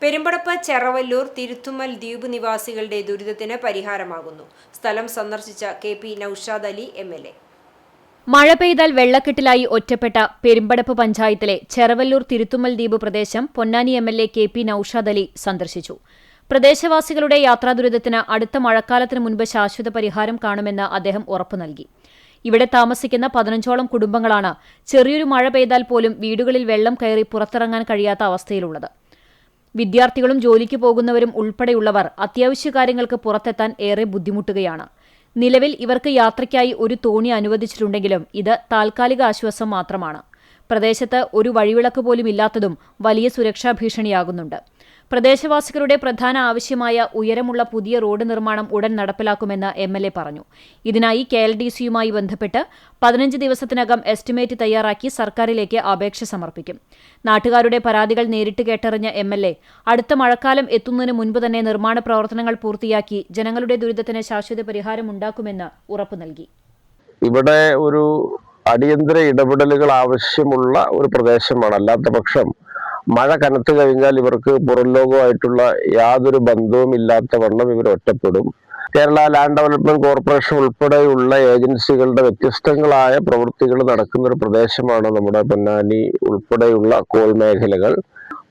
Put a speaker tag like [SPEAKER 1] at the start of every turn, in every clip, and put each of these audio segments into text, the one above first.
[SPEAKER 1] പെരുമ്പടപ്പ് ചെറവല്ലൂർ തിരുത്തുമ്മൽ ദ്വീപ് നിവാസികളുടെ ദുരിതത്തിന് പരിഹാരമാകുന്നു. സ്ഥലം സന്ദർശിച്ച കെ.പി. നൌഷാദ് അലി എം.എൽ.എ.
[SPEAKER 2] മഴ പെയ്താൽ വെള്ളക്കെട്ടിലായി ഒറ്റപ്പെട്ട പെരുമ്പടപ്പ് പഞ്ചായത്തിലെ ചെറവല്ലൂർ തിരുത്തുമ്മൽ ദ്വീപ് പ്രദേശം പൊന്നാനി എം.എൽ.എ. കെ.പി. നൌഷാദ് അലി സന്ദർശിച്ചു. പ്രദേശവാസികളുടെ യാത്രാദുരിതത്തിന് അടുത്ത മഴക്കാലത്തിന് മുൻപ് ശാശ്വത പരിഹാരം കാണുമെന്ന് അദ്ദേഹം ഉറപ്പു നൽകി. ഇവിടെ താമസിക്കുന്ന 15ഓളം കുടുംബങ്ങളാണ് ചെറിയൊരു മഴ പെയ്താൽ പോലും വീടുകളിൽ വെള്ളം കയറി പുറത്തിറങ്ങാൻ കഴിയാത്ത അവസ്ഥയിലുള്ളത്. വിദ്യാർത്ഥികളും ജോലിക്ക് പോകുന്നവരും ഉൾപ്പെടെയുള്ളവർ അത്യാവശ്യ കാര്യങ്ങൾക്ക് പുറത്തെത്താൻ ഏറെ ബുദ്ധിമുട്ടുകയാണ്. നിലവിൽ ഇവർക്ക് യാത്രയ്ക്കായി ഒരു തോണി അനുവദിച്ചിട്ടുണ്ടെങ്കിലും ഇത് താൽക്കാലിക ആശ്വാസം മാത്രമാണ്. പ്രദേശത്ത് ഒരു വഴിവിളക്ക് പോലും ഇല്ലാത്തതും വലിയ സുരക്ഷാ ഭീഷണിയാകുന്നുണ്ട്. പ്രദേശവാസികളുടെ പ്രധാന ആവശ്യമായ ഉയരമുള്ള പുതിയ റോഡ് നിർമ്മാണം ഉടൻ നടപ്പിലാക്കുമെന്ന് എം.എൽ.എ. പറഞ്ഞു. ഇതിനായി KLDCയുമായി ബന്ധപ്പെട്ട് 15 ദിവസത്തിനകം എസ്റ്റിമേറ്റ് തയ്യാറാക്കി സർക്കാരിലേക്ക് അപേക്ഷ സമർപ്പിക്കും. നാട്ടുകാരുടെ പരാതികൾ നേരിട്ട് കേട്ടറിഞ്ഞ എം.എൽ.എ. അടുത്ത മഴക്കാലം എത്തുന്നതിന് മുൻപ് തന്നെ നിർമ്മാണ പ്രവർത്തനങ്ങൾ പൂർത്തിയാക്കി ജനങ്ങളുടെ ദുരിതത്തിന് ശാശ്വത പരിഹാരം ഉണ്ടാക്കുമെന്ന് ഉറപ്പു നൽകി.
[SPEAKER 3] ഇവിടെ ഒരു അടിയന്തര ഇടപെടലുകൾ ആവശ്യമുള്ള ഒരു പ്രദേശമാണ്. അല്ലാത്ത പക്ഷം മഴ കനത്തു കഴിഞ്ഞാൽ ഇവർക്ക് പുറം ലോകവുമായിട്ടുള്ള യാതൊരു ബന്ധവും ഇല്ലാത്ത വണ്ണം ഇവർ ഒറ്റപ്പെടും. കേരള ലാൻഡ് ഡെവലപ്മെന്റ് കോർപ്പറേഷൻ ഉൾപ്പെടെയുള്ള ഏജൻസികളുടെ വ്യത്യസ്തങ്ങളായ പ്രവൃത്തികൾ നടക്കുന്ന ഒരു പ്രദേശമാണ് നമ്മുടെ പൊന്നാനി ഉൾപ്പെടെയുള്ള കോൾ മേഖലകൾ.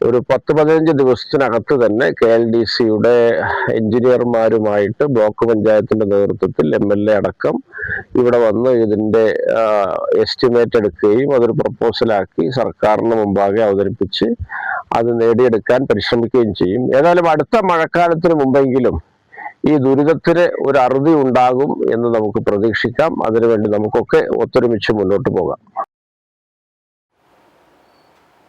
[SPEAKER 3] ഒരു 10-15 ദിവസത്തിനകത്ത് തന്നെ KLDCയുടെ എഞ്ചിനീയർമാരുമായിട്ട് ബ്ലോക്ക് പഞ്ചായത്തിന്റെ നേതൃത്വത്തിൽ MLA അടക്കം ഇവിടെ വന്ന് ഇതിന്റെ എസ്റ്റിമേറ്റ് എടുക്കുകയും അതൊരു പ്രപ്പോസലാക്കി സർക്കാരിന് മുമ്പാകെ അവതരിപ്പിച്ച് അത് നേടിയെടുക്കാൻ പരിശ്രമിക്കുകയും ചെയ്യും. ഏതായാലും അടുത്ത മഴക്കാലത്തിന് മുമ്പെങ്കിലും ഈ ദുരിതത്തിന് ഒരു അറുതി ഉണ്ടാകും എന്ന് നമുക്ക് പ്രതീക്ഷിക്കാം. അതിനുവേണ്ടി നമുക്കൊക്കെ ഒത്തൊരുമിച്ച് മുന്നോട്ട് പോകാം.